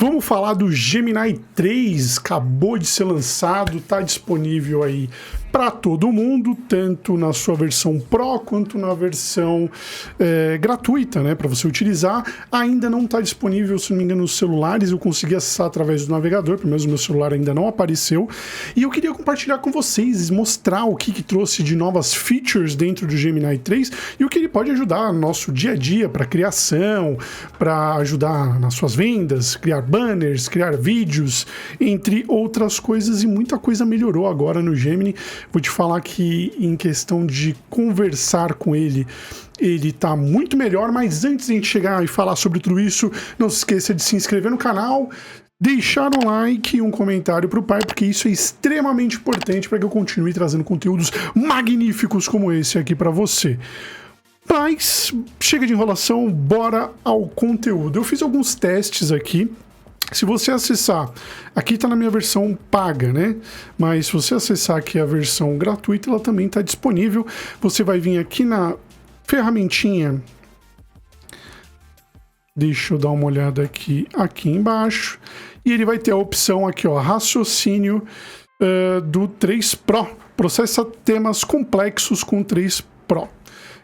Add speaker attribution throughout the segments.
Speaker 1: Vamos falar do Gemini 3, acabou de ser lançado, está disponível aí para todo mundo, tanto na sua versão Pro quanto na versão gratuita, né, para você utilizar. Ainda não está disponível, se não me engano, nos celulares. Eu consegui acessar através do navegador, pelo menos o meu celular ainda não apareceu. E eu queria compartilhar com vocês, mostrar o que trouxe de novas features dentro do Gemini 3 e o que ele pode ajudar no nosso dia a dia para criação, para ajudar nas suas vendas, criar banners, criar vídeos, entre outras coisas, e muita coisa melhorou agora no Gemini. Vou te falar que em questão de conversar com ele tá muito melhor, mas antes de a gente chegar e falar sobre tudo isso, não se esqueça de se inscrever no canal, deixar um like e um comentário pro pai, porque isso é extremamente importante para que eu continue trazendo conteúdos magníficos como esse aqui para você. Mas chega de enrolação, bora ao conteúdo. Eu fiz alguns testes aqui. Se você acessar, aqui está na minha versão paga, né? Mas se você acessar aqui a versão gratuita, ela também está disponível. Você vai vir aqui na ferramentinha. Deixa eu dar uma olhada aqui embaixo. E ele vai ter a opção aqui, ó, raciocínio do 3 Pro. Processa temas complexos com 3 Pro.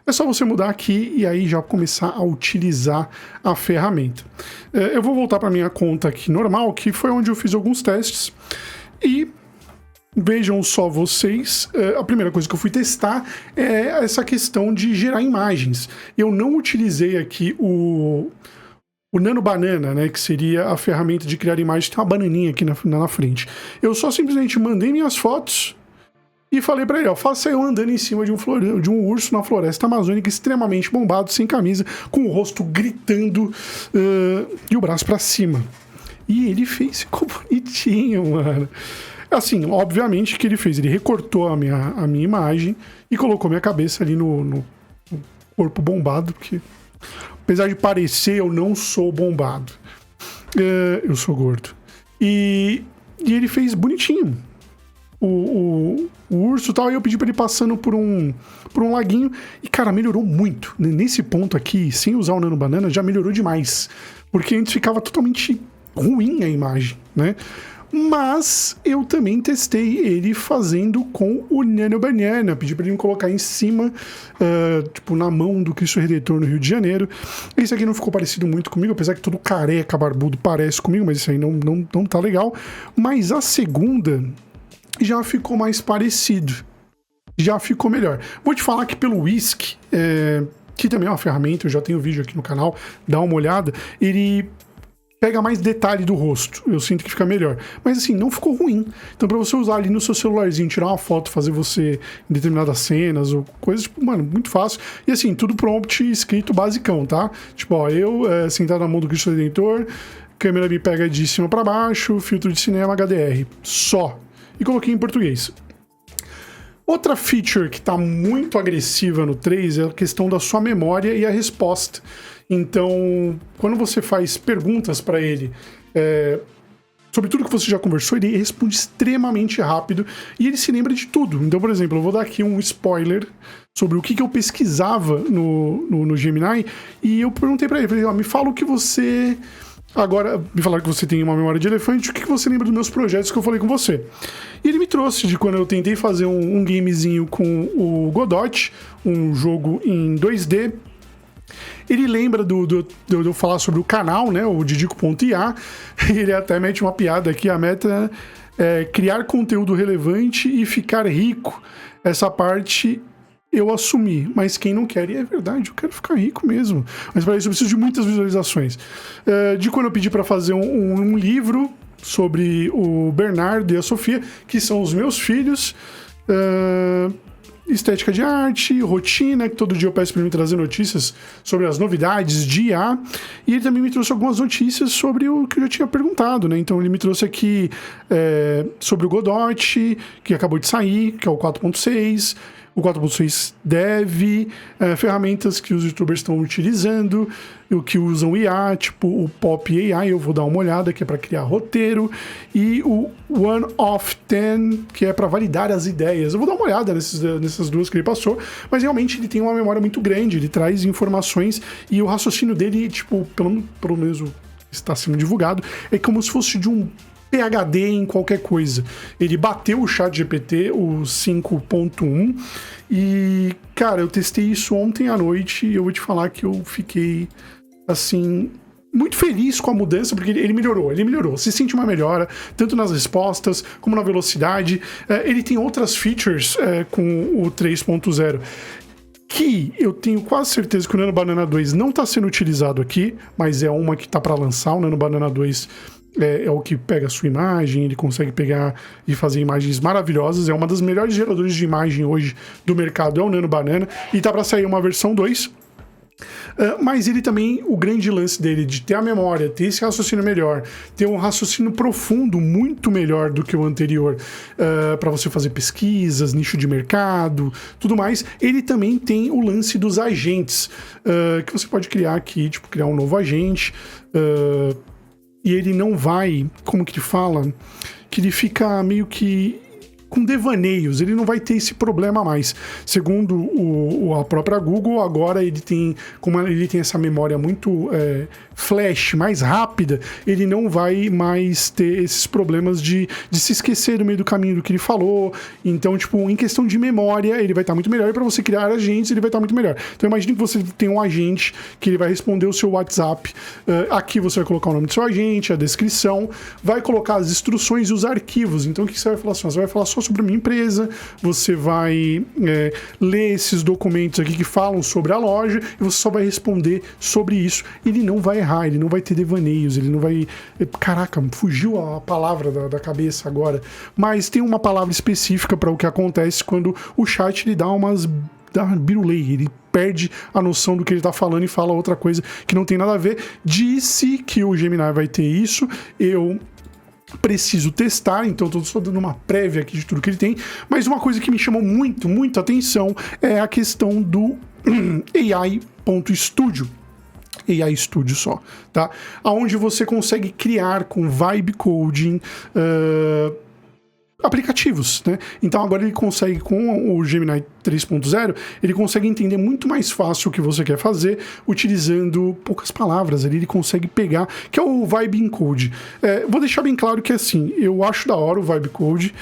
Speaker 1: É só você mudar aqui e aí já começar a utilizar a ferramenta. Eu vou voltar para minha conta aqui normal, que foi onde eu fiz alguns testes. E vejam só vocês, a primeira coisa que eu fui testar é essa questão de gerar imagens. Eu não utilizei aqui o Nano Banana, né, que seria a ferramenta de criar imagens. Tem uma bananinha aqui na frente. Eu só simplesmente mandei minhas fotos e falei pra ele, ó, faça eu andando em cima de um urso na floresta amazônica extremamente bombado, sem camisa, com o rosto gritando e o braço pra cima. E ele fez, ficou bonitinho, mano. Assim, obviamente que ele fez, ele recortou a minha imagem e colocou minha cabeça ali no corpo bombado, porque apesar de parecer, eu não sou bombado. Eu sou gordo. E ele fez bonitinho. O urso e tal, e eu pedi pra ele passando por um laguinho, e cara, melhorou muito. Nesse ponto aqui, sem usar o Nano Banana, já melhorou demais, porque antes ficava totalmente ruim a imagem, né? Mas eu também testei ele fazendo com o Nano Banana, pedi pra ele me colocar em cima, tipo, na mão do Cristo Redentor no Rio de Janeiro. Esse aqui não ficou parecido muito comigo, apesar que todo careca, barbudo parece comigo, mas isso aí não tá legal. Mas a segunda já ficou mais parecido, já ficou melhor. Vou te falar que pelo Whisk, que também é uma ferramenta, eu já tenho vídeo aqui no canal, dá uma olhada, ele pega mais detalhe do rosto, eu sinto que fica melhor. Mas assim, não ficou ruim. Então pra você usar ali no seu celularzinho, tirar uma foto, fazer você em determinadas cenas ou coisas, tipo, mano, muito fácil. E assim, tudo prompt escrito basicão, tá? Tipo, ó, eu sentado na mão do Cristo Redentor, câmera me pega de cima pra baixo, filtro de cinema HDR, só. E coloquei em português. Outra feature que está muito agressiva no 3 é a questão da sua memória e a resposta. Então, quando você faz perguntas para ele sobre tudo que você já conversou, ele responde extremamente rápido e ele se lembra de tudo. Então, por exemplo, eu vou dar aqui um spoiler sobre o que eu pesquisava no Gemini, e eu perguntei para ele, falei, ó, me fala o que você... Agora, me falaram que você tem uma memória de elefante, o que você lembra dos meus projetos que eu falei com você? E ele me trouxe de quando eu tentei fazer um gamezinho com o Godot, um jogo em 2D. Ele lembra de eu falar sobre o canal, né, o Didico.ia, e ele até mete uma piada aqui, a meta é criar conteúdo relevante e ficar rico. Essa parte eu assumi, mas quem não quer, e é verdade, eu quero ficar rico mesmo, mas para isso eu preciso de muitas visualizações. De quando eu pedi para fazer um livro sobre o Bernardo e a Sofia, que são os meus filhos, estética de arte, rotina, que todo dia eu peço para ele me trazer notícias sobre as novidades de IA, e ele também me trouxe algumas notícias sobre o que eu já tinha perguntado, né? Então ele me trouxe aqui sobre o Godot, que acabou de sair, que é o 4.6, o 4.6 Dev, ferramentas que os youtubers estão utilizando, o que usam IA, tipo o Pop AI, eu vou dar uma olhada, que é para criar roteiro, e o One of 10, que é para validar as ideias. Eu vou dar uma olhada nessas duas que ele passou, mas realmente ele tem uma memória muito grande, ele traz informações, e o raciocínio dele, tipo, pelo menos está sendo divulgado, é como se fosse de um PhD em qualquer coisa. Ele bateu o ChatGPT, o 5.1, e, cara, eu testei isso ontem à noite e eu vou te falar que eu fiquei, assim, muito feliz com a mudança, porque ele melhorou. Se sente uma melhora, tanto nas respostas, como na velocidade. Ele tem outras features com o 3.0, que eu tenho quase certeza que o Nano Banana 2 não está sendo utilizado aqui, mas é uma que está para lançar. O Nano Banana 2 é o que pega a sua imagem, ele consegue pegar e fazer imagens maravilhosas. É uma das melhores geradores de imagem hoje do mercado, é o Nano Banana, e tá para sair uma versão 2. Mas ele também, o grande lance dele de ter a memória, ter esse raciocínio melhor, ter um raciocínio profundo muito melhor do que o anterior, para você fazer pesquisas, nicho de mercado, tudo mais. Ele também tem o lance dos agentes, que você pode criar aqui, tipo, criar um novo agente, e ele não vai, como que ele fala, que ele fica meio que com devaneios, ele não vai ter esse problema mais. Segundo a própria Google, agora ele tem, como ele tem essa memória muito flash, mais rápida, ele não vai mais ter esses problemas de se esquecer no meio do caminho do que ele falou. Então, tipo, em questão de memória, ele vai estar muito melhor, e para você criar agentes, ele vai estar muito melhor. Então, imagine que você tem um agente que ele vai responder o seu WhatsApp. Aqui você vai colocar o nome do seu agente, a descrição, vai colocar as instruções e os arquivos. Então, o que você vai falar? Você vai falar só sobre a minha empresa, você vai ler esses documentos aqui que falam sobre a loja, e você só vai responder sobre isso. Ele não vai errar, ele não vai ter devaneios, ele não vai... Caraca, fugiu a palavra da cabeça agora. Mas tem uma palavra específica para o que acontece quando o chat ele dá birulei, ele perde a noção do que ele tá falando e fala outra coisa que não tem nada a ver. Disse que o Gemini vai ter isso, eu preciso testar, então estou só dando uma prévia aqui de tudo que ele tem. Mas uma coisa que me chamou muito atenção é a questão do AI.studio. AI Studio só, tá? Onde você consegue criar com vibe coding aplicativos, né? Então agora ele consegue, com o Gemini 3.0, ele consegue entender muito mais fácil o que você quer fazer, utilizando poucas palavras ali, ele consegue pegar, que é o Vibe Encode. Vou deixar bem claro que, assim, eu acho da hora o Vibe Code,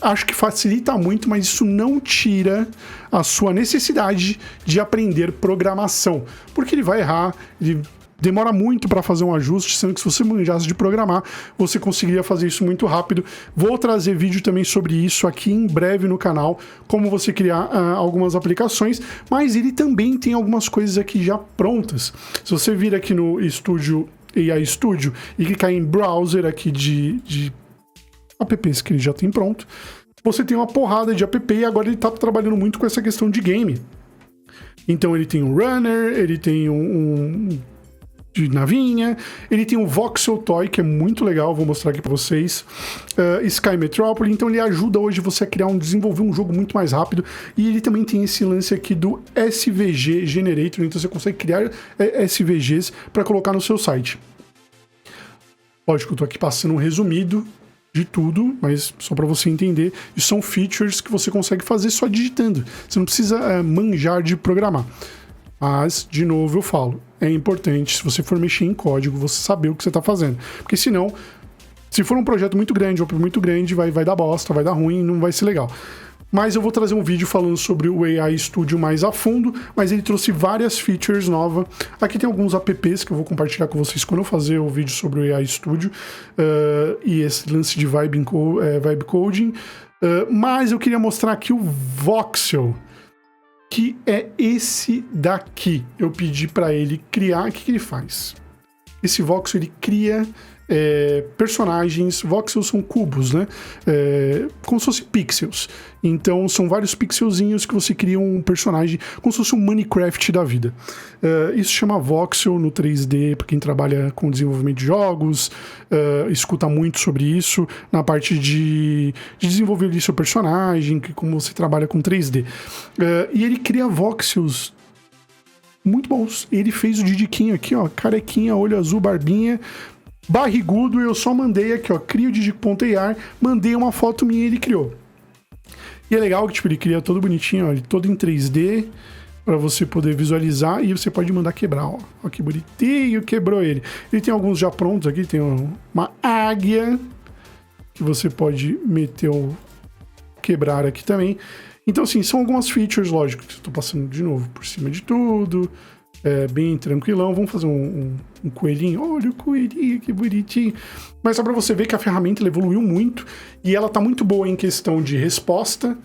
Speaker 1: acho que facilita muito, mas isso não tira a sua necessidade de aprender programação, porque ele vai errar, ele demora muito para fazer um ajuste, sendo que se você manjasse de programar, você conseguiria fazer isso muito rápido. Vou trazer vídeo também sobre isso aqui em breve no canal, como você criar algumas aplicações, mas ele também tem algumas coisas aqui já prontas. Se você vir aqui no Studio, AI Studio, e clicar em Browser aqui de apps que ele já tem pronto, você tem uma porrada de app, e agora ele está trabalhando muito com essa questão de game. Então ele tem um Runner, ele tem de navinha, ele tem o Voxel Toy, que é muito legal, vou mostrar aqui para vocês, Sky Metropolis, então ele ajuda hoje você a desenvolver um jogo muito mais rápido, e ele também tem esse lance aqui do SVG Generator, então você consegue criar SVGs para colocar no seu site. Lógico, eu tô aqui passando um resumido de tudo, mas só para você entender, isso são features que você consegue fazer só digitando, você não precisa manjar de programar. Mas, de novo, eu falo, é importante, se você for mexer em código, você saber o que você está fazendo. Porque senão, se for um projeto muito grande, vai dar bosta, vai dar ruim, não vai ser legal. Mas eu vou trazer um vídeo falando sobre o AI Studio mais a fundo, mas ele trouxe várias features novas. Aqui tem alguns apps que eu vou compartilhar com vocês quando eu fazer o vídeo sobre o AI Studio, e esse lance de vibe coding. Mas eu queria mostrar aqui o Voxel, que é esse daqui. Eu pedi para ele criar. O que ele faz? Esse voxel, ele cria personagens. Voxels são cubos, né? Como se fossem pixels. Então, são vários pixelzinhos que você cria um personagem, como se fosse um Minecraft da vida. Isso chama voxel no 3D, para quem trabalha com desenvolvimento de jogos, escuta muito sobre isso, na parte de desenvolver ali seu personagem, como você trabalha com 3D. E ele cria voxels muito bons. Ele fez o Didiquinho aqui, ó, carequinha, olho azul, barbinha, barrigudo. Eu só mandei aqui, ó, cria o Didic.ar, mandei uma foto minha e ele criou. E é legal que, tipo, ele cria todo bonitinho, ó, ele todo em 3D, para você poder visualizar e você pode mandar quebrar, ó. Ó que bonitinho, quebrou ele. Ele tem alguns já prontos aqui, tem uma águia que você pode meter o quebrar aqui também. Então, assim, são algumas features, lógico, que eu tô passando de novo por cima de tudo, bem tranquilão. Vamos fazer um coelhinho. Olha o coelhinho, que bonitinho. Mas só para você ver que a ferramenta ela evoluiu muito e ela tá muito boa em questão de resposta,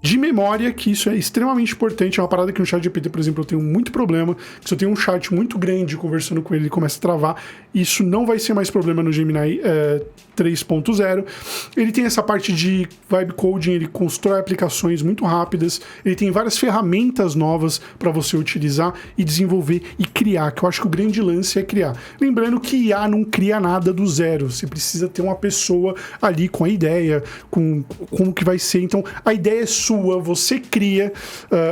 Speaker 1: de memória, que isso é extremamente importante. É uma parada que no ChatGPT, por exemplo, eu tenho muito problema, que se eu tenho um chat muito grande conversando com ele começa a travar, isso não vai ser mais problema no Gemini 3.0. Ele tem essa parte de vibe coding, ele constrói aplicações muito rápidas, ele tem várias ferramentas novas para você utilizar e desenvolver e criar, que eu acho que o grande lance é criar. Lembrando que IA não cria nada do zero, você precisa ter uma pessoa ali com a ideia, com como que vai ser. Então, a ideia é sua, você cria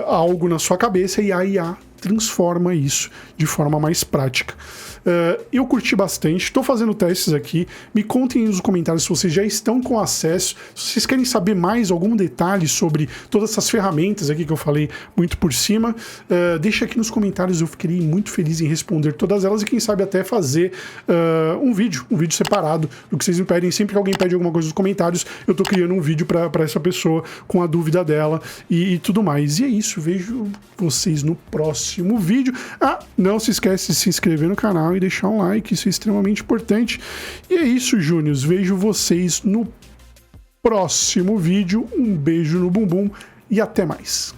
Speaker 1: algo na sua cabeça e a IA transforma isso de forma mais prática. Eu curti bastante, estou fazendo testes aqui, me contem nos comentários se vocês já estão com acesso, se vocês querem saber mais algum detalhe sobre todas essas ferramentas aqui que eu falei muito por cima, deixa aqui nos comentários, eu ficaria muito feliz em responder todas elas e quem sabe até fazer um vídeo separado do que vocês me pedem. Sempre que alguém pede alguma coisa nos comentários, eu tô criando um vídeo para essa pessoa com a dúvida dela e tudo mais. E é isso, vejo vocês no próximo vídeo. Não se esquece de se inscrever no canal e deixar um like, isso é extremamente importante. E é isso, Júniors, vejo vocês no próximo vídeo. Um beijo no bumbum e até mais.